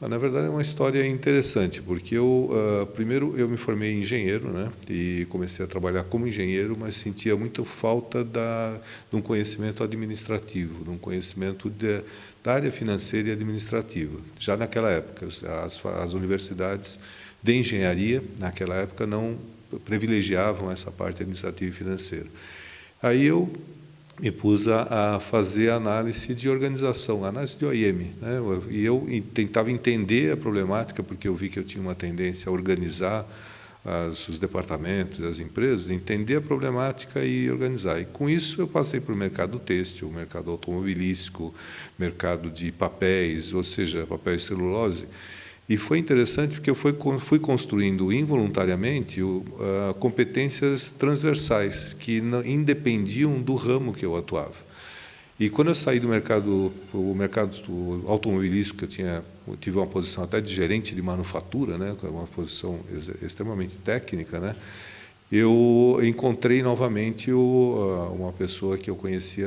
Na verdade, é uma história interessante, porque primeiro eu me formei em engenheiro, né, e comecei a trabalhar como engenheiro, mas sentia muito falta de um conhecimento administrativo, de um conhecimento da área financeira e administrativa. Já naquela época, as universidades de engenharia, naquela época, não privilegiavam essa parte administrativa e financeira. Aí eu me pus a fazer análise de organização, análise de OIM, né? E eu tentava entender a problemática, porque eu vi que eu tinha uma tendência a organizar os departamentos, as empresas, entender a problemática e organizar. E com isso eu passei para o mercado têxtil, mercado automobilístico, mercado de papéis, ou seja, papel e celulose. E foi interessante porque eu fui construindo involuntariamente competências transversais que independiam do ramo que eu atuava. E quando eu saí do mercado, o mercado automobilístico, eu tive uma posição até de gerente de manufatura, né, uma posição extremamente técnica, né, eu encontrei novamente uma pessoa que eu conheci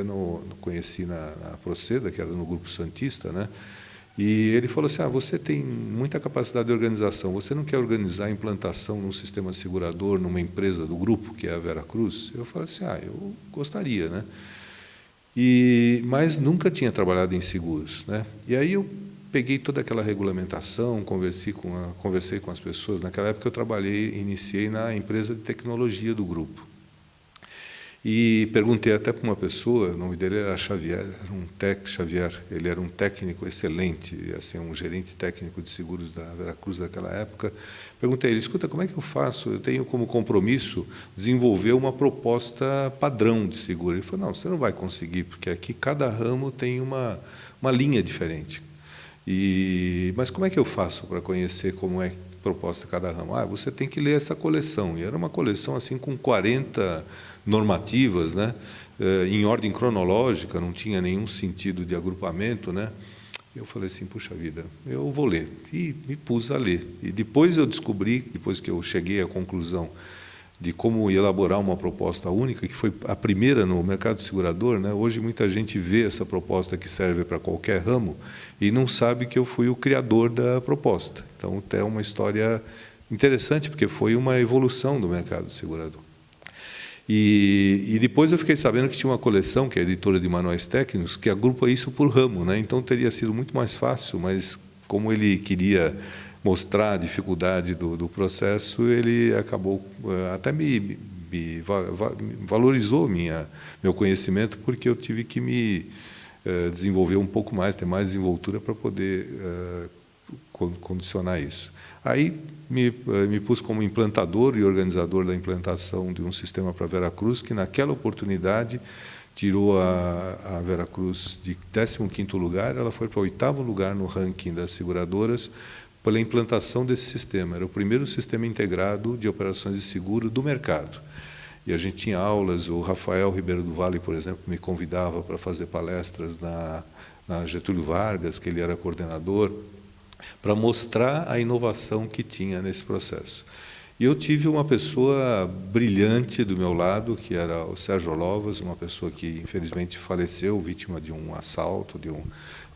na Proceda, que era no Grupo Santista, né. E ele falou assim, você tem muita capacidade de organização, você não quer organizar a implantação num sistema segurador, numa empresa do grupo, que é a Veracruz? Eu falei assim, eu gostaria, né? Mas nunca tinha trabalhado em seguros, né? E aí eu peguei toda aquela regulamentação, conversei com as pessoas. Naquela época eu iniciei na empresa de tecnologia do grupo. E perguntei até para uma pessoa, o nome dele era Xavier, Xavier, ele era um técnico excelente, assim, um gerente técnico de seguros da Veracruz daquela época. Perguntei a ele, escuta, como é que eu faço? Eu tenho como compromisso desenvolver uma proposta padrão de seguro. Ele falou, não, você não vai conseguir, porque aqui cada ramo tem uma linha diferente. Mas como é que eu faço para conhecer como é proposta cada ramo? Você tem que ler essa coleção. E era uma coleção assim com 40 normativas, né, em ordem cronológica, não tinha nenhum sentido de agrupamento, né. Eu falei assim, puxa vida, eu vou ler. E me pus a ler. E depois eu descobri, depois que eu cheguei à conclusão de como elaborar uma proposta única, que foi a primeira no mercado segurador, né? Hoje muita gente vê essa proposta que serve para qualquer ramo e não sabe que eu fui o criador da proposta. Então, é uma história interessante, porque foi uma evolução do mercado segurador. E depois eu fiquei sabendo que tinha uma coleção, que é a editora de manuais técnicos, que agrupa isso por ramo, né? Então, teria sido muito mais fácil, mas como ele queria mostrar a dificuldade do processo, ele acabou até valorizou meu conhecimento, porque eu tive que me desenvolver um pouco mais, ter mais desenvoltura para poder condicionar isso. Aí me pus como implantador e organizador da implantação de um sistema para Veracruz, que naquela oportunidade tirou a Veracruz de 15º lugar, ela foi para o 8º lugar no ranking das seguradoras, pela implantação desse sistema. Era o primeiro sistema integrado de operações de seguro do mercado. E a gente tinha aulas, o Rafael Ribeiro do Vale, por exemplo, me convidava para fazer palestras na Getúlio Vargas, que ele era coordenador, para mostrar a inovação que tinha nesse processo. E eu tive uma pessoa brilhante do meu lado, que era o Sérgio Lovas, uma pessoa que infelizmente faleceu, vítima de um assalto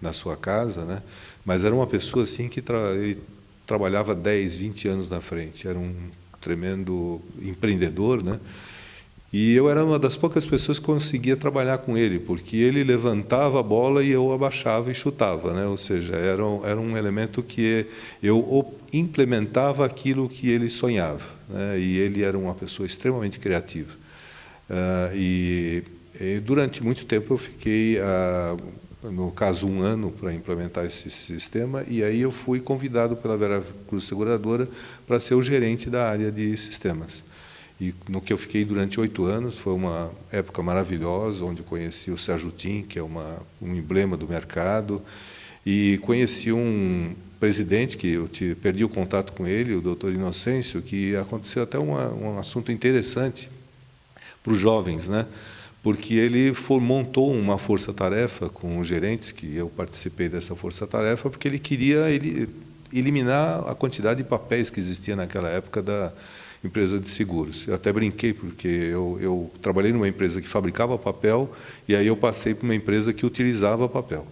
na sua casa, né? Mas era uma pessoa assim que trabalhava 10, 20 anos na frente, era um tremendo empreendedor, né? E eu era uma das poucas pessoas que conseguia trabalhar com ele, porque ele levantava a bola e eu abaixava e chutava, né? Ou seja, era um elemento que eu implementava aquilo que ele sonhava, né? E ele era uma pessoa extremamente criativa. E durante muito tempo eu fiquei, no caso, 1 ano para implementar esse sistema, e aí eu fui convidado pela Veracruz Seguradora para ser o gerente da área de sistemas. E no que eu fiquei durante 8 anos, foi uma época maravilhosa, onde conheci o Sérgio Tim, que é um emblema do mercado, e conheci um presidente, que eu perdi o contato com ele, o doutor Inocêncio, que aconteceu até um assunto interessante para os jovens, né? Porque ele montou uma força-tarefa com os gerentes, que eu participei dessa força-tarefa, porque ele queria eliminar a quantidade de papéis que existia naquela época da empresa de seguros. Eu até brinquei, porque eu trabalhei numa empresa que fabricava papel, e aí eu passei para uma empresa que utilizava papel.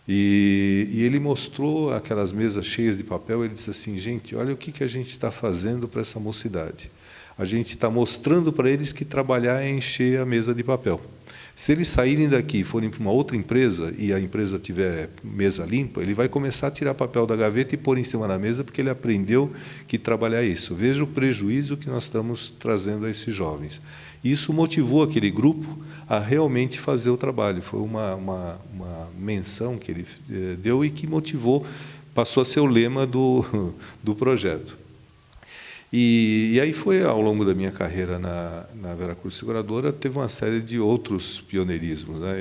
E ele mostrou aquelas mesas cheias de papel. Ele disse assim: gente, olha o que a gente está fazendo para essa mocidade. A gente está mostrando para eles que trabalhar é encher a mesa de papel. Se eles saírem daqui e forem para uma outra empresa e a empresa tiver mesa limpa, ele vai começar a tirar papel da gaveta e pôr em cima da mesa, porque ele aprendeu que trabalhar é isso. Veja o prejuízo que nós estamos trazendo a esses jovens. Isso motivou aquele grupo a realmente fazer o trabalho. Foi uma menção que ele deu e que motivou, passou a ser o lema do projeto. E aí foi, ao longo da minha carreira na Veracruz Seguradora, teve uma série de outros pioneirismos, né?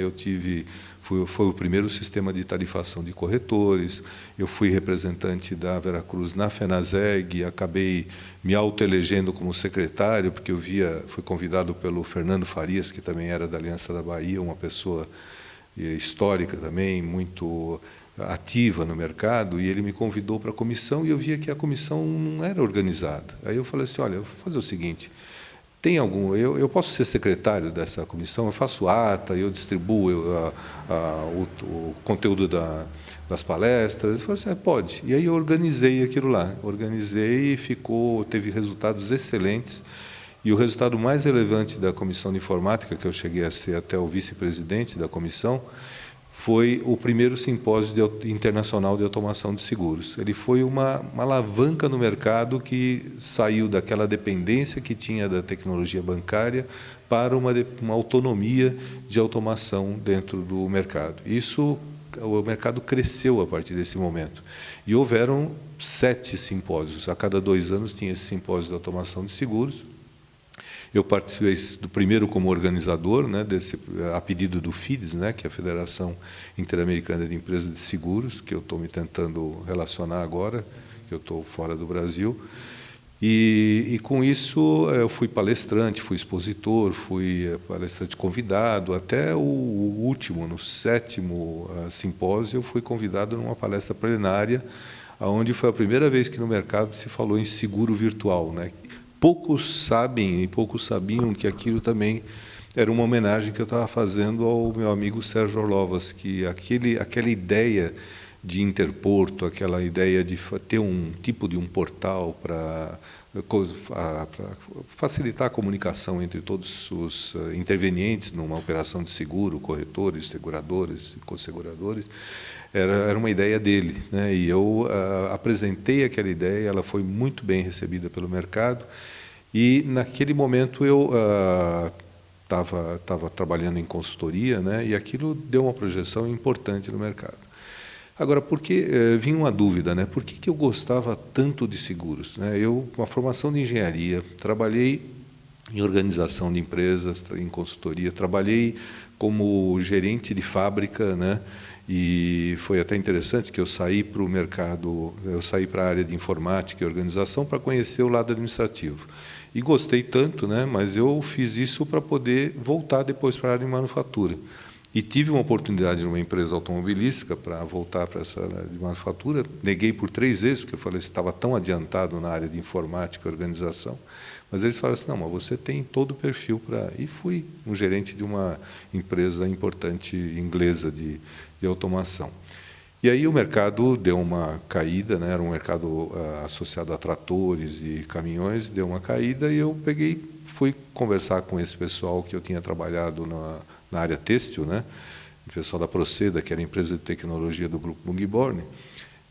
Foi o primeiro sistema de tarifação de corretores, eu fui representante da Veracruz na FENASEG, acabei me autoelegendo como secretário, porque fui convidado pelo Fernando Farias, que também era da Aliança da Bahia, uma pessoa histórica também, muito ativa no mercado, e ele me convidou para a comissão, e eu via que a comissão não era organizada. Aí eu falei assim: olha, eu vou fazer o seguinte, eu posso ser secretário dessa comissão, eu faço ata, eu distribuo o conteúdo das palestras. Ele falou assim: pode. E aí eu organizei aquilo lá, organizei e teve resultados excelentes. E o resultado mais relevante da comissão de informática, que eu cheguei a ser até o vice-presidente da comissão, foi o primeiro simpósio internacional de automação de seguros. Ele foi uma alavanca no mercado que saiu daquela dependência que tinha da tecnologia bancária para uma autonomia de automação dentro do mercado. O mercado cresceu a partir desse momento. E houveram 7 simpósios. A cada 2 anos tinha esse simpósio de automação de seguros. Eu participei do primeiro como organizador, né, a pedido do FIDES, né, que é a Federação Interamericana de Empresas de Seguros, que eu estou me tentando relacionar agora, que eu estou fora do Brasil. E com isso eu fui palestrante, fui expositor, fui palestrante convidado, até o último, no 7º simpósio, eu fui convidado numa palestra plenária, onde foi a primeira vez que no mercado se falou em seguro virtual, né? Poucos sabem e poucos sabiam que aquilo também era uma homenagem que eu estava fazendo ao meu amigo Sérgio Orlovas, que aquela ideia de interporto, aquela ideia de ter um tipo de um portal para facilitar a comunicação entre todos os intervenientes numa operação de seguro, corretores, seguradoras e co-seguradores, era uma ideia dele, né? E eu apresentei aquela ideia, ela foi muito bem recebida pelo mercado, e naquele momento eu estava trabalhando em consultoria, né? E aquilo deu uma projeção importante no mercado. Agora, vinha uma dúvida, né? Por que eu gostava tanto de seguros, né? Eu, com a formação de engenharia, trabalhei em organização de empresas, em consultoria, trabalhei como gerente de fábrica, né? E foi até interessante que eu saí para o mercado, eu saí para a área de informática e organização para conhecer o lado administrativo. E gostei tanto, né? Mas eu fiz isso para poder voltar depois para a área de manufatura. E tive uma oportunidade numa empresa automobilística para voltar para essa área de manufatura. Neguei por 3 vezes, porque eu falei que estava tão adiantado na área de informática e organização. Mas eles falaram assim: não, mas você tem todo o perfil para... E fui um gerente de uma empresa importante inglesa de automação. E aí o mercado deu uma caída, né? Era um mercado associado a tratores e caminhões, deu uma caída, e eu fui conversar com esse pessoal que eu tinha trabalhado na área têxtil, né? O pessoal da Proceda, que era a empresa de tecnologia do grupo Lungborn,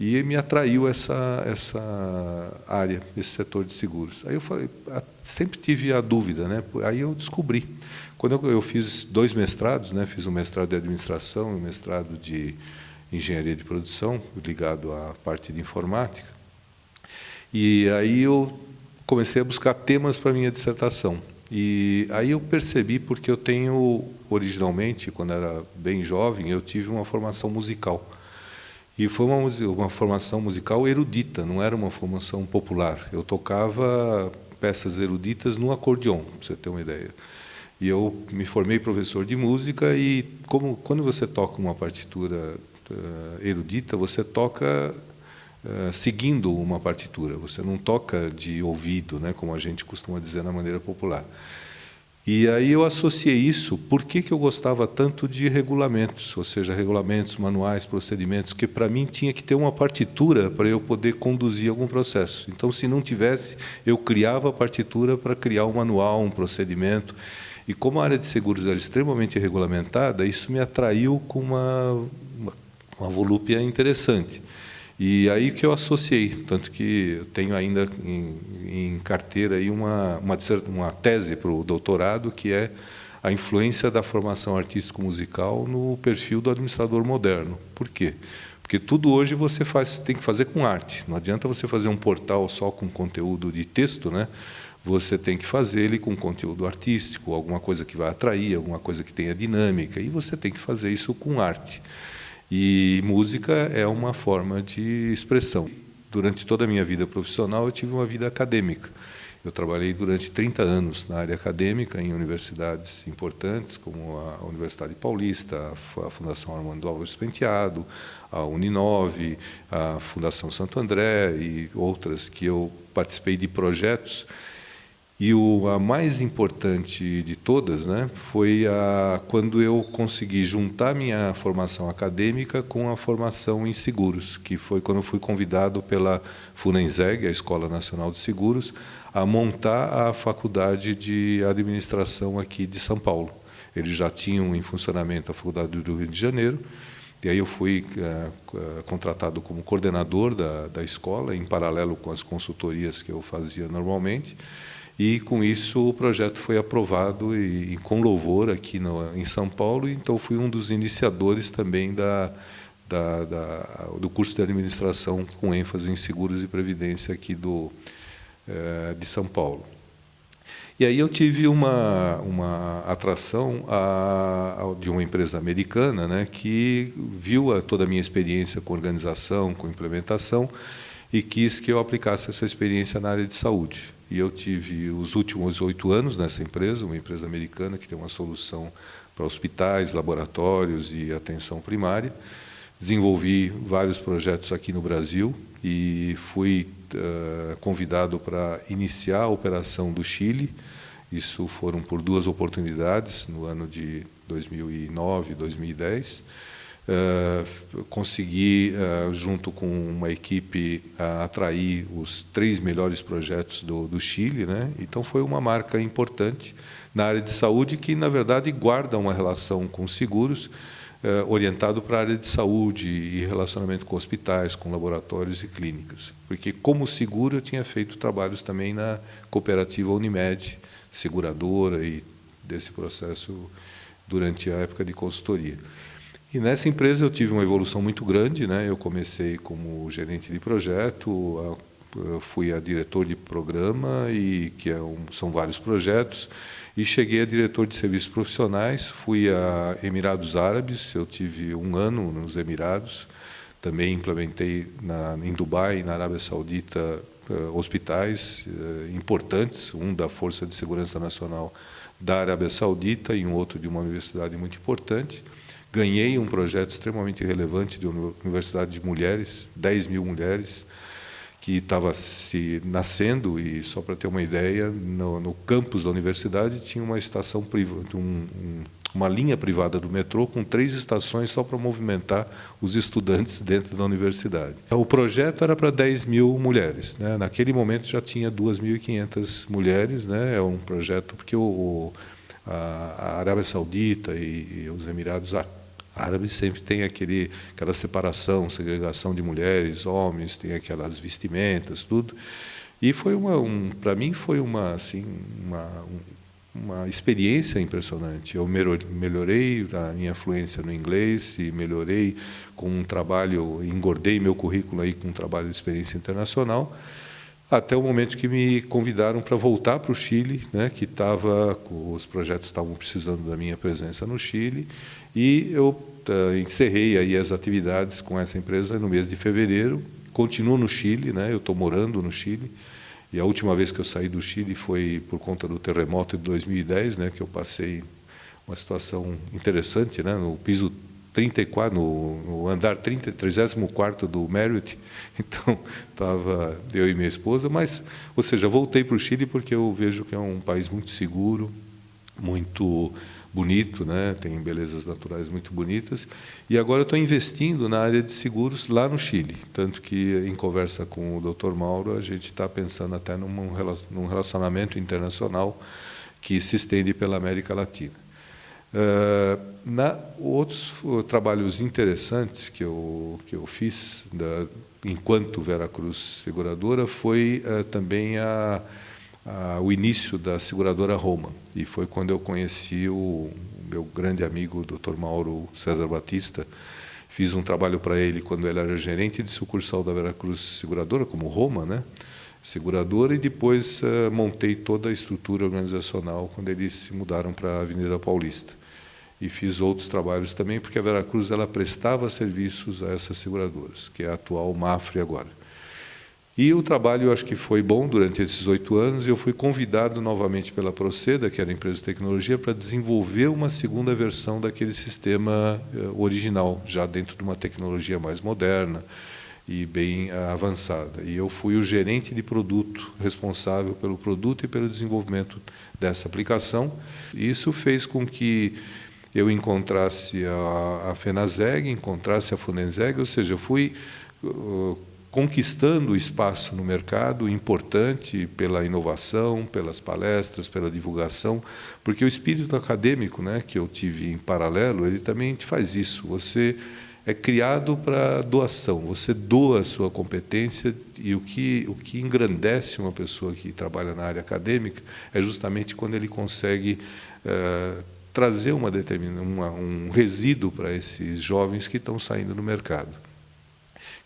e me atraiu essa área, esse setor de seguros. Aí eu falei, sempre tive a dúvida, né? Aí eu descobri. Quando eu fiz 2 mestrados, né? Fiz um mestrado de administração e um mestrado de engenharia de produção, ligado à parte de informática. E aí eu comecei a buscar temas para a minha dissertação. E aí eu percebi, porque eu tenho, originalmente, quando era bem jovem, eu tive uma formação musical. E foi uma formação musical erudita, não era uma formação popular. Eu tocava peças eruditas no acordeon, para você ter uma ideia. E eu me formei professor de música, e quando você toca uma partitura erudita, você toca seguindo uma partitura, você não toca de ouvido, né, como a gente costuma dizer na maneira popular. E aí eu associei isso, por que eu gostava tanto de regulamentos, ou seja, regulamentos, manuais, procedimentos, que para mim tinha que ter uma partitura para eu poder conduzir algum processo. Então, se não tivesse, eu criava a partitura para criar um manual, um procedimento. E como a área de seguros era extremamente regulamentada, isso me atraiu com uma volúpia interessante. E aí que eu associei, tanto que eu tenho ainda em carteira aí uma tese para o doutorado, que é a influência da formação artístico-musical no perfil do administrador moderno. Por quê? Porque tudo hoje você tem que fazer com arte. Não adianta você fazer um portal só com conteúdo de texto, né? Você tem que fazer ele com conteúdo artístico, alguma coisa que vai atrair, alguma coisa que tenha dinâmica, e você tem que fazer isso com arte. E música é uma forma de expressão. Durante toda a minha vida profissional, eu tive uma vida acadêmica. Eu trabalhei durante 30 anos na área acadêmica, em universidades importantes, como a Universidade Paulista, a Fundação Armando Álvares Penteado, a Uninove, a Fundação Santo André e outras, que eu participei de projetos. E a mais importante de todas, né, foi quando eu consegui juntar minha formação acadêmica com a formação em seguros, que foi quando eu fui convidado pela Funenseg, a Escola Nacional de Seguros, a montar a Faculdade de Administração aqui de São Paulo. Eles já tinham em funcionamento a Faculdade do Rio de Janeiro, e aí eu fui contratado como coordenador da escola, em paralelo com as consultorias que eu fazia normalmente. E, com isso, o projeto foi aprovado e com louvor aqui em São Paulo. Então, fui um dos iniciadores também do curso de administração com ênfase em seguros e previdência aqui de São Paulo. E aí eu tive uma atração de uma empresa americana, né, que viu toda a minha experiência com organização, com implementação, e quis que eu aplicasse essa experiência na área de saúde. E eu tive os últimos 8 anos nessa empresa, uma empresa americana que tem uma solução para hospitais, laboratórios e atenção primária. Desenvolvi vários projetos aqui no Brasil e fui convidado para iniciar a operação do Chile. Isso foram por 2 oportunidades, no ano de 2009 e 2010. Consegui, junto com uma equipe, atrair os 3 melhores projetos do Chile, né? Então foi uma marca importante na área de saúde que, na verdade, guarda uma relação com seguros, orientado para a área de saúde e relacionamento com hospitais, com laboratórios e clínicas. Porque, como seguro, eu tinha feito trabalhos também na cooperativa Unimed, seguradora, e desse processo durante a época de consultoria. E nessa empresa eu tive uma evolução muito grande, né? Eu comecei como gerente de projeto, fui a diretor de programa, são vários projetos, e cheguei a diretor de serviços profissionais. Fui a Emirados Árabes, eu tive 1 ano nos Emirados, também implementei em Dubai, na Arábia Saudita, hospitais importantes, um da Força de Segurança Nacional da Arábia Saudita e um outro de uma universidade muito importante. Ganhei um projeto extremamente relevante de uma universidade de mulheres, 10 mil mulheres, que estava se nascendo, e só para ter uma ideia, no campus da universidade tinha uma estação privada, uma linha privada do metrô com 3 estações só para movimentar os estudantes dentro da universidade. O projeto era para 10 mil mulheres, né? Naquele momento já tinha 2.500 mulheres, né? É um projeto porque a Arábia Saudita e os Emirados Árabes sempre tem aquela separação, segregação de mulheres, homens, tem aquelas vestimentas, tudo. E foi para mim foi uma experiência impressionante. Eu melhorei a minha fluência no inglês e melhorei com um trabalho, engordei meu currículo aí com um trabalho de experiência internacional, até o momento que me convidaram para voltar para o Chile, né, que os projetos estavam precisando da minha presença no Chile, e eu encerrei aí as atividades com essa empresa no mês de fevereiro. Continuo no Chile, né, eu estou morando no Chile, e a última vez que eu saí do Chile foi por conta do terremoto de 2010, né, que eu passei uma situação interessante, né, no piso 34, no andar 34º do Marriott. Então, estava eu e minha esposa, ou seja, voltei para o Chile porque eu vejo que é um país muito seguro, muito bonito, né? Tem belezas naturais muito bonitas. E agora eu estou investindo na área de seguros lá no Chile, tanto que em conversa com o Dr. Mauro a gente está pensando até num relacionamento internacional que se estende pela América Latina. Outros trabalhos interessantes que eu fiz enquanto Veracruz Seguradora foi também o início da seguradora Roma, e foi quando eu conheci o meu grande amigo Dr. Mauro César Batista. Fiz um trabalho para ele quando ele era gerente de sucursal da Veracruz Seguradora, como Roma, né? Seguradora, e depois montei toda a estrutura organizacional quando eles se mudaram para a Avenida Paulista. E fiz outros trabalhos também, porque a Veracruz ela prestava serviços a essas seguradoras, que é a atual Mafre agora. E o trabalho, eu acho que foi bom durante esses 8 anos, e eu fui convidado novamente pela Proceda, que era a empresa de tecnologia, para desenvolver uma segunda versão daquele sistema original, já dentro de uma tecnologia mais moderna e bem avançada. E eu fui o gerente de produto, responsável pelo produto e pelo desenvolvimento dessa aplicação. E isso fez com que eu encontrasse a FENASEG, encontrasse a FUNESEG, ou seja, eu fui conquistando espaço no mercado importante pela inovação, pelas palestras, pela divulgação, porque o espírito acadêmico, né, que eu tive em paralelo, ele também te faz isso. Você é criado para doação, você doa a sua competência, e o que engrandece uma pessoa que trabalha na área acadêmica é justamente quando ele consegue trazer um resíduo para esses jovens que estão saindo no mercado.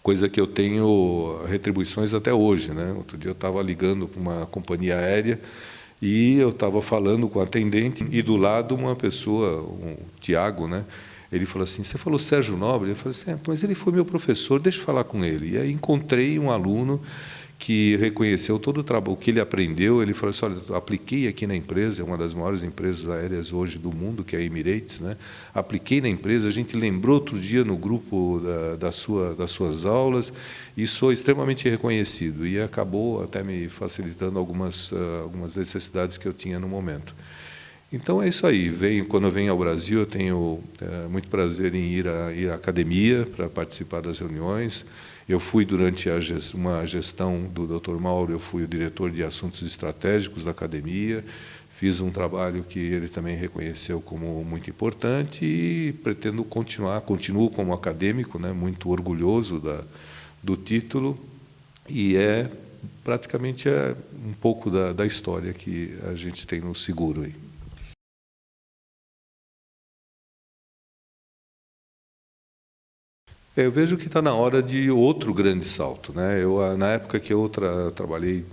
Coisa que eu tenho retribuições até hoje, né? Outro dia eu estava ligando para uma companhia aérea e eu estava falando com o atendente, e do lado uma pessoa, o Tiago, né? Ele falou assim: você falou Sérgio Nobre? Eu falei assim: mas ele foi meu professor, deixa eu falar com ele. E aí encontrei um aluno que reconheceu todo o trabalho, o que ele aprendeu. Ele falou assim: olha, eu apliquei aqui na empresa, é uma das maiores empresas aéreas hoje do mundo, que é a Emirates, né? Apliquei na empresa, a gente lembrou outro dia no grupo das suas aulas, e sou extremamente reconhecido. E acabou até me facilitando algumas necessidades que eu tinha no momento. Então é isso aí. Quando eu venho ao Brasil, eu tenho muito prazer em ir à academia para participar das reuniões. Eu fui, durante uma gestão do Dr. Mauro, eu fui o diretor de assuntos estratégicos da academia, fiz um trabalho que ele também reconheceu como muito importante, e pretendo continuo como acadêmico, né, muito orgulhoso do título, e praticamente um pouco da história que a gente tem no seguro aí. Eu vejo que está na hora de outro grande salto, né? Na época que eu trabalhei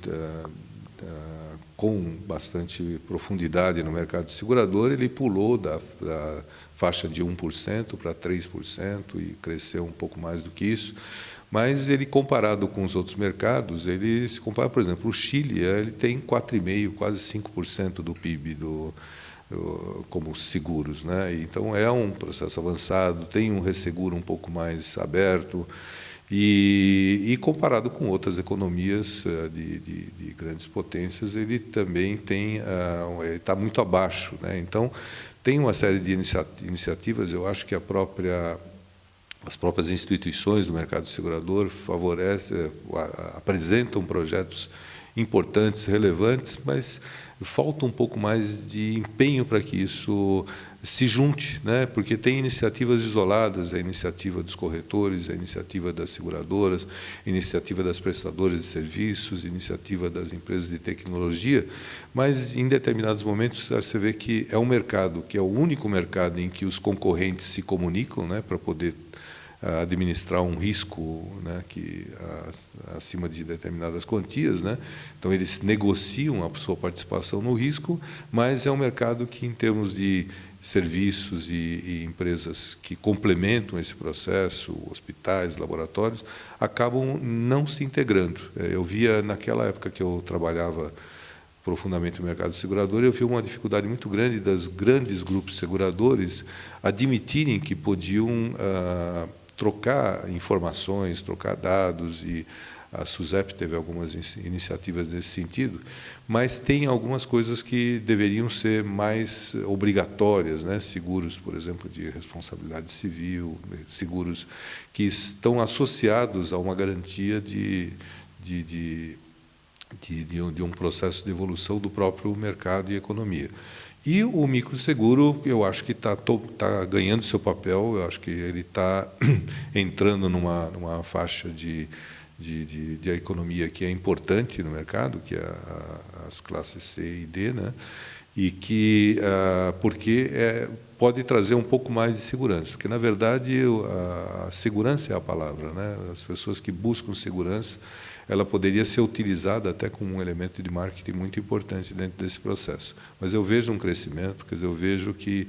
com bastante profundidade no mercado de segurador, ele pulou da faixa de 1% para 3% e cresceu um pouco mais do que isso. Mas ele, comparado com os outros mercados, ele se compara, por exemplo, o Chile, ele tem 4,5%, quase 5% do PIB como seguros, né? Então é um processo avançado, tem um resseguro um pouco mais aberto, e comparado com outras economias de grandes potências, ele também está muito abaixo, né? Então tem uma série de iniciativas. Eu acho que as próprias instituições do mercado segurador apresentam projetos importantes, relevantes, mas falta um pouco mais de empenho para que isso se junte, né? Porque tem iniciativas isoladas, a iniciativa dos corretores, a iniciativa das seguradoras, a iniciativa das prestadoras de serviços, a iniciativa das empresas de tecnologia, mas em determinados momentos você vê que é um mercado, que é o único mercado em que os concorrentes se comunicam, né, para poder administrar um risco, né, acima de determinadas quantias, né? Então eles negociam a sua participação no risco, mas é um mercado que, em termos de serviços e empresas que complementam esse processo, hospitais, laboratórios, acabam não se integrando. Eu via, naquela época que eu trabalhava profundamente no mercado segurador, eu vi uma dificuldade muito grande das grandes grupos seguradores admitirem que podiam trocar informações, trocar dados, e A SUSEP teve algumas iniciativas nesse sentido, mas tem algumas coisas que deveriam ser mais obrigatórias, né? Seguros, por exemplo, de responsabilidade civil, seguros que estão associados a uma garantia de um processo de evolução do próprio mercado e economia. E o microseguro, eu acho que está ganhando seu papel, eu acho que ele está entrando numa faixa de economia que é importante no mercado, que é as classes C e D, né? E que, porque pode trazer um pouco mais de segurança, porque, na verdade, a segurança é a palavra, né? As pessoas que buscam segurança, ela poderia ser utilizada até como um elemento de marketing muito importante dentro desse processo. Mas eu vejo um crescimento, quer dizer, eu vejo que,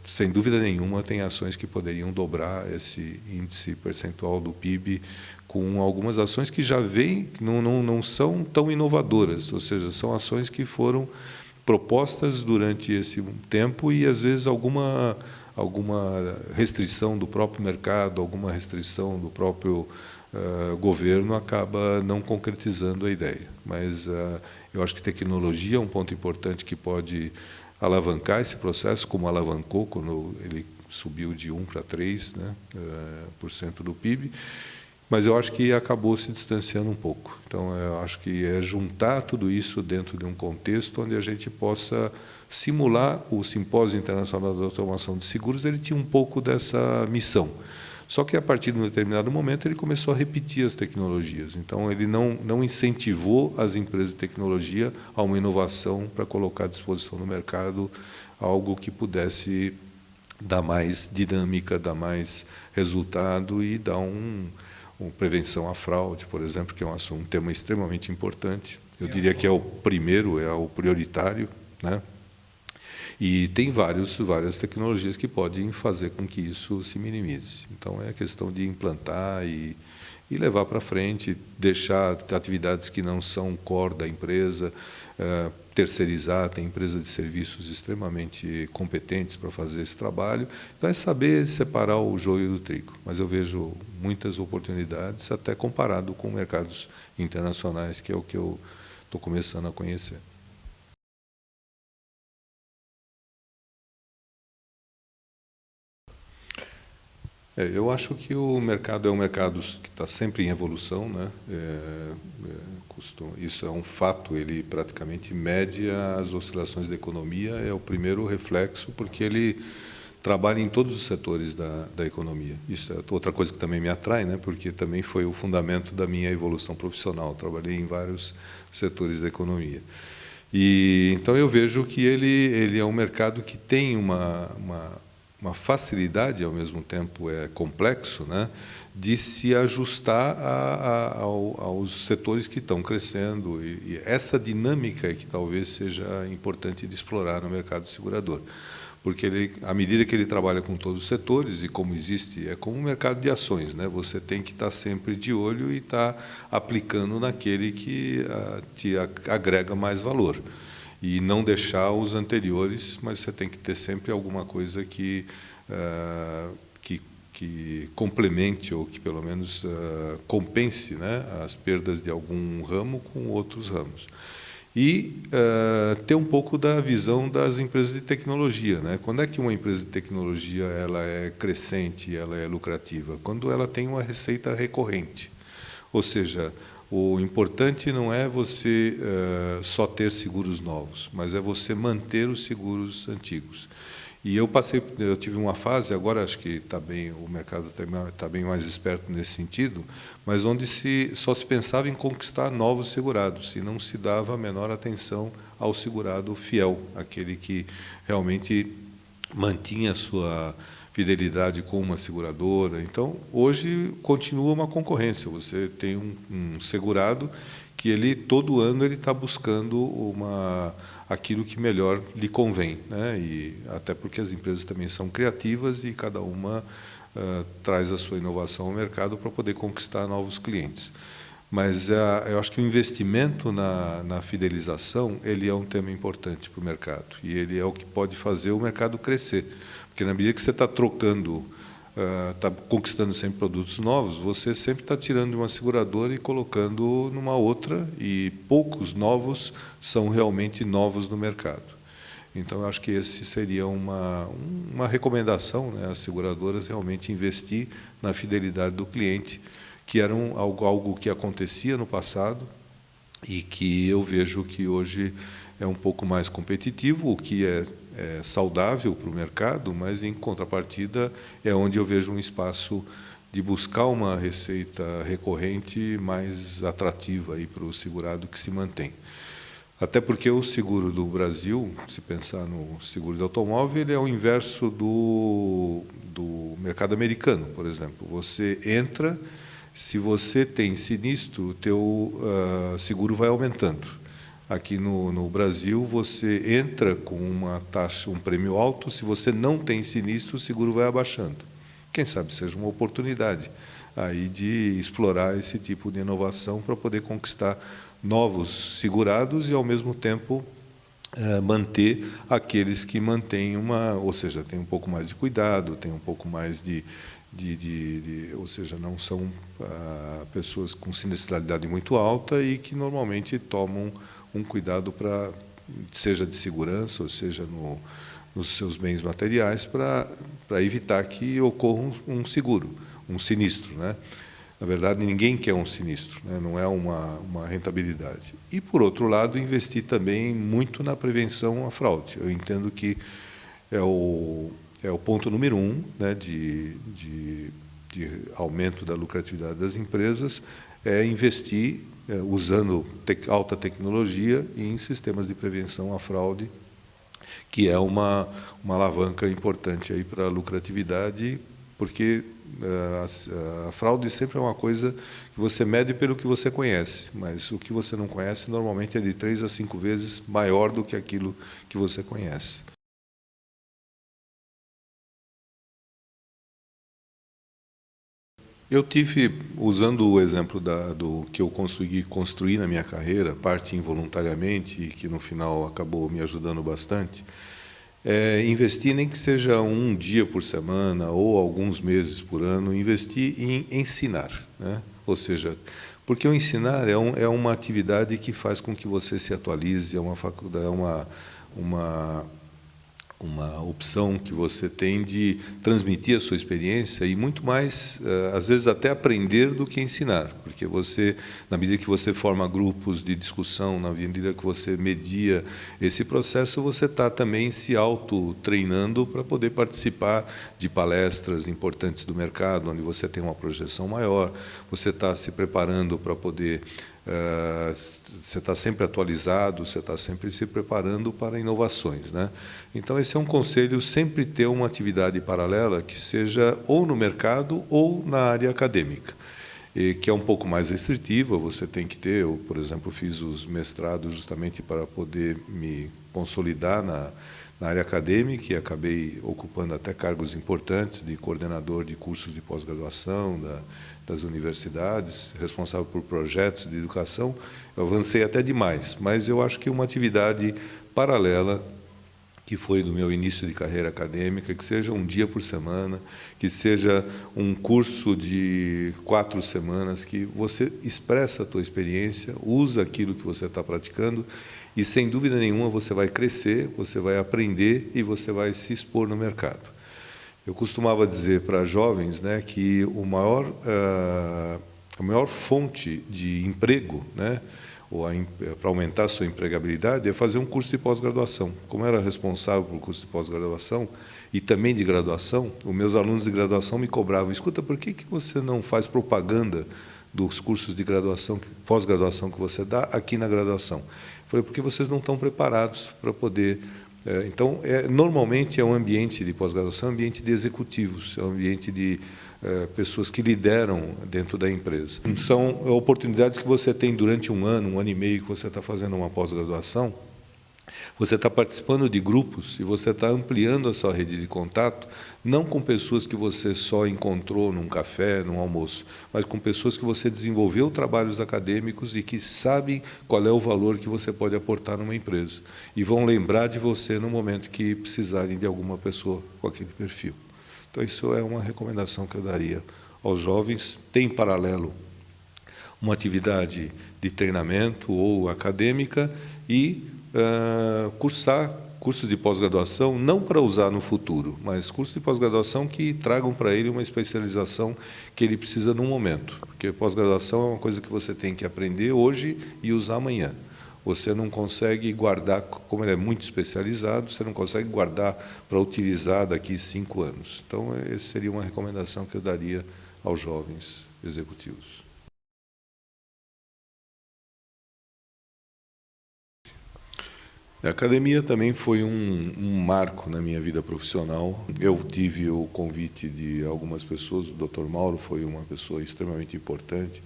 sem dúvida nenhuma, tem ações que poderiam dobrar esse índice percentual do PIB com algumas ações que já vêm, não são tão inovadoras, ou seja, são ações que foram propostas durante esse tempo e, às vezes, alguma restrição do próprio mercado, alguma restrição do próprio governo acaba não concretizando a ideia. Mas eu acho que tecnologia é um ponto importante que pode alavancar esse processo, como alavancou quando ele subiu de 1 para 3%, né, por cento do PIB, mas eu acho que acabou se distanciando um pouco. Então, eu acho que é juntar tudo isso dentro de um contexto onde a gente possa simular. O Simpósio Internacional da Automação de Seguros, ele tinha um pouco dessa missão. Só que, a partir de um determinado momento, ele começou a repetir as tecnologias. Então, ele não incentivou as empresas de tecnologia a uma inovação para colocar à disposição no mercado algo que pudesse dar mais dinâmica, dar mais resultado e dar uma prevenção à fraude, por exemplo, que é um tema extremamente importante. Eu diria que é o primeiro, é o prioritário, né? E tem várias tecnologias que podem fazer com que isso se minimize. Então, é questão de implantar e levar para frente, deixar atividades que não são core da empresa, terceirizar. Tem empresas de serviços extremamente competentes para fazer esse trabalho. Então, é saber separar o joio do trigo. Mas eu vejo muitas oportunidades, até comparado com mercados internacionais, que é o que eu estou começando a conhecer. Eu acho que o mercado é um mercado que está sempre em evolução, né? Isso é um fato, ele praticamente mede as oscilações da economia, é o primeiro reflexo, porque ele trabalha em todos os setores da economia. Isso é outra coisa que também me atrai, né? Porque também foi o fundamento da minha evolução profissional. Trabalhei em vários setores da economia. E então eu vejo que ele é um mercado que tem uma facilidade, ao mesmo tempo é complexo, né, de se ajustar aos setores que estão crescendo. E essa dinâmica é que talvez seja importante de explorar no mercado segurador. Porque à medida que ele trabalha com todos os setores, e como existe, é como um mercado de ações, né? Você tem que estar sempre de olho e estar aplicando naquele que te agrega mais valor. E não deixar os anteriores, mas você tem que ter sempre alguma coisa que complemente ou que, pelo menos, compense, né, as perdas de algum ramo com outros ramos. E ter um pouco da visão das empresas de tecnologia, né? Quando é que uma empresa de tecnologia ela é crescente, ela é lucrativa? Quando ela tem uma receita recorrente. Ou seja, o importante não é você só ter seguros novos, mas é você manter os seguros antigos. E eu tive uma fase, agora acho que o mercado está bem mais esperto nesse sentido, mas onde só se pensava em conquistar novos segurados e não se dava a menor atenção ao segurado fiel, aquele que realmente mantinha a sua fidelidade com uma seguradora. Então, hoje continua uma concorrência. Você tem um segurado que todo ano ele está buscando aquilo que melhor lhe convém, né? E até porque as empresas também são criativas e cada uma traz a sua inovação ao mercado para poder conquistar novos clientes. Mas eu acho que o investimento na fidelização ele é um tema importante para o mercado e ele é o que pode fazer o mercado crescer, porque na medida que você está trocando está conquistando sempre produtos novos, você sempre está tirando de uma seguradora e colocando numa outra, e poucos novos são realmente novos no mercado. Então, eu acho que esse seria uma recomendação, né, às seguradoras realmente investir na fidelidade do cliente, que era algo que acontecia no passado e que eu vejo que hoje é um pouco mais competitivo, o que é saudável para o mercado, mas, em contrapartida, é onde eu vejo um espaço de buscar uma receita recorrente mais atrativa aí para o segurado que se mantém. Até porque o seguro do Brasil, se pensar no seguro de automóvel, ele é o inverso do mercado americano, por exemplo. Você entra, se você tem sinistro, o teu seguro vai aumentando. Aqui no Brasil, você entra com uma taxa, um prêmio alto, se você não tem sinistro, o seguro vai abaixando. Quem sabe seja uma oportunidade aí de explorar esse tipo de inovação para poder conquistar novos segurados e, ao mesmo tempo, manter aqueles que mantêm ou seja, tem um pouco mais de cuidado, tem um pouco mais ou seja, não são pessoas com sinistralidade muito alta e que normalmente tomam um cuidado seja de segurança, ou seja, nos seus bens materiais, para evitar que ocorra um seguro, um sinistro, né? Na verdade, ninguém quer um sinistro, né? Não é uma rentabilidade. E, por outro lado, investir também muito na prevenção à fraude. Eu entendo que é o ponto número 1, né, de aumento da lucratividade das empresas, é investir usando alta tecnologia em sistemas de prevenção à fraude, que é uma alavanca importante aí para a lucratividade, porque a fraude sempre é uma coisa que você mede pelo que você conhece, mas o que você não conhece normalmente é de 3 a 5 vezes maior do que aquilo que você conhece. Eu tive, usando o exemplo do que eu consegui construir na minha carreira, parte involuntariamente e que no final acabou me ajudando bastante, investir, nem que seja um dia por semana ou alguns meses por ano, investir em ensinar, né? Ou seja, porque o ensinar é uma atividade que faz com que você se atualize, é uma faculdade, uma opção que você tem de transmitir a sua experiência e muito mais, às vezes até aprender do que ensinar, porque você, na medida que você forma grupos de discussão, na medida que você media esse processo, você está também se auto-treinando para poder participar de palestras importantes do mercado, onde você tem uma projeção maior, você está se preparando para poder... você está sempre atualizado, você está sempre se preparando para inovações, né? Então, esse é um conselho, sempre ter uma atividade paralela que seja ou no mercado ou na área acadêmica, e que é um pouco mais restritiva, você tem que ter. Eu, por exemplo, fiz os mestrados justamente para poder me consolidar na área acadêmica e acabei ocupando até cargos importantes de coordenador de cursos de pós-graduação das universidades, responsável por projetos de educação. Eu avancei até demais, mas eu acho que uma atividade paralela, que foi do meu início de carreira acadêmica, que seja um dia por semana, que seja um curso de 4 semanas, que você expressa a tua experiência, usa aquilo que você está praticando e, sem dúvida nenhuma, você vai crescer, você vai aprender e você vai se expor no mercado. Eu costumava dizer para jovens, né, que a maior fonte de emprego, né, para aumentar a sua empregabilidade, é fazer um curso de pós-graduação. Como eu era responsável pelo curso de pós-graduação e também de graduação, os meus alunos de graduação me cobravam: escuta, por que você não faz propaganda dos cursos de graduação, pós-graduação que você dá aqui na graduação? Eu falei: porque vocês não estão preparados para poder... Então, normalmente é um ambiente de pós-graduação, um ambiente de executivos, é um ambiente de pessoas que lideram dentro da empresa. São oportunidades que você tem durante um ano e meio que você está fazendo uma pós-graduação. Você está participando de grupos e você está ampliando a sua rede de contato, não com pessoas que você só encontrou num café, num almoço, mas com pessoas que você desenvolveu trabalhos acadêmicos e que sabem qual é o valor que você pode aportar numa empresa. E vão lembrar de você no momento que precisarem de alguma pessoa com aquele perfil. Então, isso é uma recomendação que eu daria aos jovens. Tem em paralelo uma atividade de treinamento ou acadêmica e cursar cursos de pós-graduação, não para usar no futuro, mas cursos de pós-graduação que tragam para ele uma especialização que ele precisa no momento. Porque pós-graduação é uma coisa que você tem que aprender hoje e usar amanhã. Você não consegue guardar, como ele é muito especializado, você não consegue guardar para utilizar daqui 5 anos. Então, essa seria uma recomendação que eu daria aos jovens executivos. A academia também foi um marco na minha vida profissional. Eu tive o convite de algumas pessoas, o Dr. Mauro foi uma pessoa extremamente importante,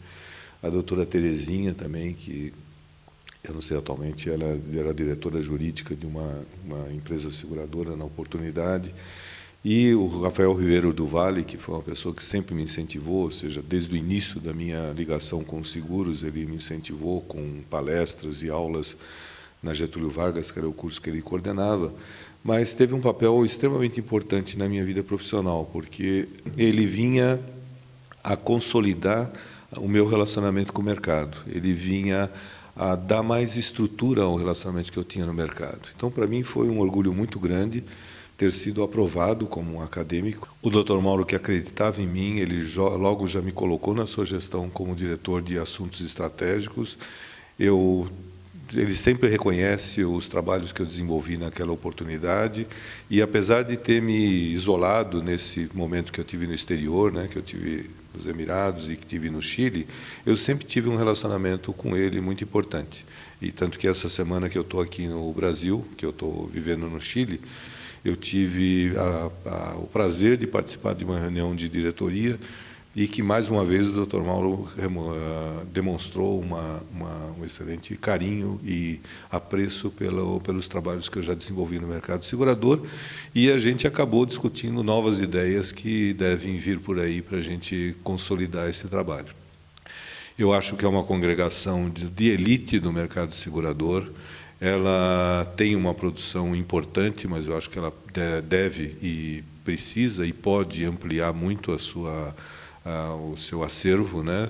a doutora Terezinha também, que eu não sei atualmente, ela era diretora jurídica de uma empresa seguradora na oportunidade, e o Rafael Ribeiro do Vale, que foi uma pessoa que sempre me incentivou, ou seja, desde o início da minha ligação com os seguros, ele me incentivou com palestras e aulas na Getúlio Vargas, que era o curso que ele coordenava, mas teve um papel extremamente importante na minha vida profissional, porque ele vinha a consolidar o meu relacionamento com o mercado, ele vinha a dar mais estrutura ao relacionamento que eu tinha no mercado. Então, para mim, foi um orgulho muito grande ter sido aprovado como um acadêmico. O Dr. Mauro, que acreditava em mim, ele logo já me colocou na sua gestão como diretor de assuntos estratégicos. Ele sempre reconhece os trabalhos que eu desenvolvi naquela oportunidade e, apesar de ter me isolado nesse momento que eu tive no exterior, né, que eu tive nos Emirados e que tive no Chile, eu sempre tive um relacionamento com ele muito importante. E tanto que essa semana que eu estou aqui no Brasil, que eu estou vivendo no Chile, eu tive o prazer de participar de uma reunião de diretoria e que, mais uma vez, o Dr. Mauro demonstrou um excelente carinho e apreço pelos trabalhos que eu já desenvolvi no mercado segurador, e a gente acabou discutindo novas ideias que devem vir por aí para a gente consolidar esse trabalho. Eu acho que é uma congregação de elite do mercado segurador. Ela tem uma produção importante, mas eu acho que ela deve e precisa e pode ampliar muito o seu acervo, né,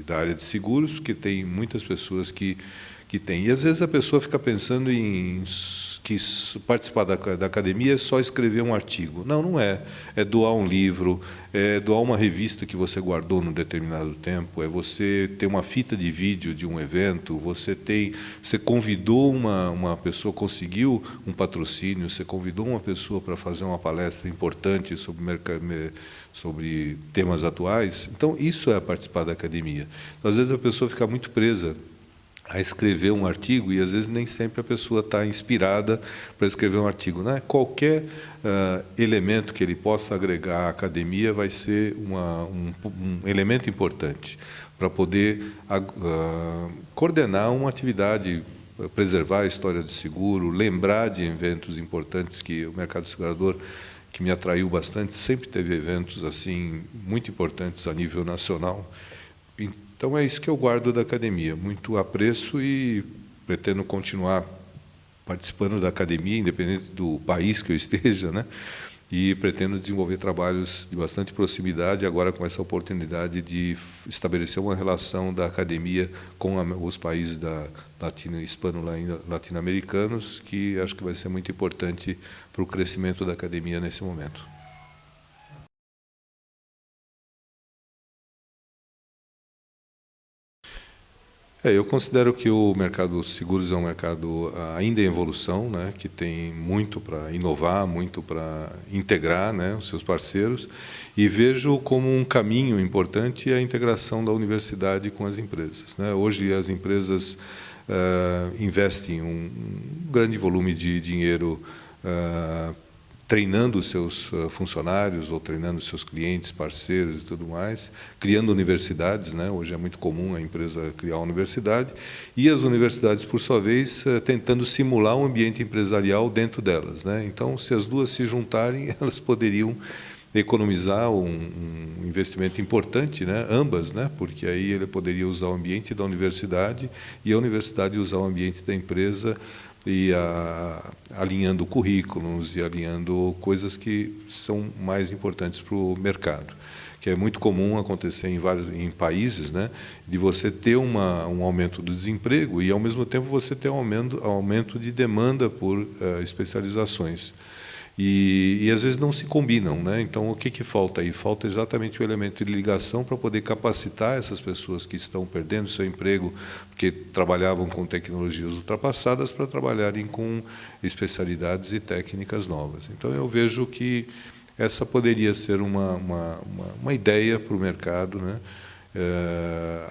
da área de seguros, que tem muitas pessoas que têm. E, às vezes, a pessoa fica pensando em que participar da academia é só escrever um artigo. Não, não é. É doar um livro, é doar uma revista que você guardou num determinado tempo, é você ter uma fita de vídeo de um evento, você convidou uma pessoa, conseguiu um patrocínio, você convidou uma pessoa para fazer uma palestra importante sobre temas atuais. Então, isso é participar da academia. Às vezes, a pessoa fica muito presa a escrever um artigo e, às vezes, nem sempre a pessoa está inspirada para escrever um artigo, né? Qualquer elemento que ele possa agregar à academia vai ser um elemento importante para poder coordenar uma atividade, preservar a história do seguro, lembrar de eventos importantes que o mercado segurador, que me atraiu bastante, sempre teve eventos assim muito importantes a nível nacional. Então, é isso que eu guardo da academia, muito apreço, e pretendo continuar participando da academia, independente do país que eu esteja, né? E pretendo desenvolver trabalhos de bastante proximidade, agora com essa oportunidade de estabelecer uma relação da academia com os países hispano-latino-americanos, que acho que vai ser muito importante para o crescimento da academia nesse momento. Eu considero que o mercado de seguros é um mercado ainda em evolução, né, que tem muito para inovar, muito para integrar, né, os seus parceiros, e vejo como um caminho importante a integração da universidade com as empresas, né. Hoje as empresas investem um grande volume de dinheiro treinando os seus funcionários ou treinando os seus clientes, parceiros e tudo mais, criando universidades, né? Hoje é muito comum a empresa criar uma universidade, e as universidades, por sua vez, tentando simular um ambiente empresarial dentro delas, né? Então, se as duas se juntarem, elas poderiam economizar um investimento importante, né? Ambas, né? Porque aí ele poderia usar o ambiente da universidade e a universidade usar o ambiente da empresa e alinhando currículos e alinhando coisas que são mais importantes para o mercado, que é muito comum acontecer em países, né, de você ter um aumento do desemprego e, ao mesmo tempo, você ter um aumento de demanda por especializações. E às vezes não se combinam, né? Então, o que falta aí? Falta exatamente o elemento de ligação para poder capacitar essas pessoas que estão perdendo seu emprego, porque trabalhavam com tecnologias ultrapassadas, para trabalharem com especialidades e técnicas novas. Então, eu vejo que essa poderia ser uma ideia para o mercado, né?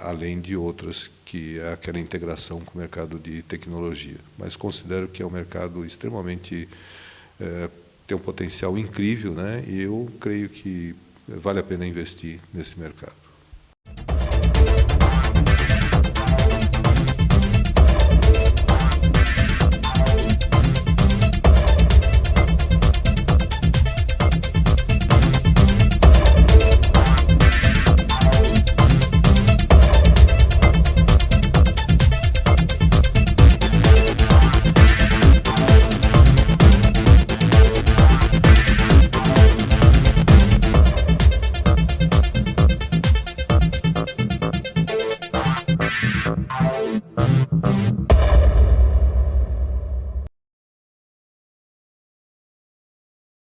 Além de outras, que é aquela integração com o mercado de tecnologia. Mas considero que é um mercado extremamente... tem um potencial incrível, né? E eu creio que vale a pena investir nesse mercado.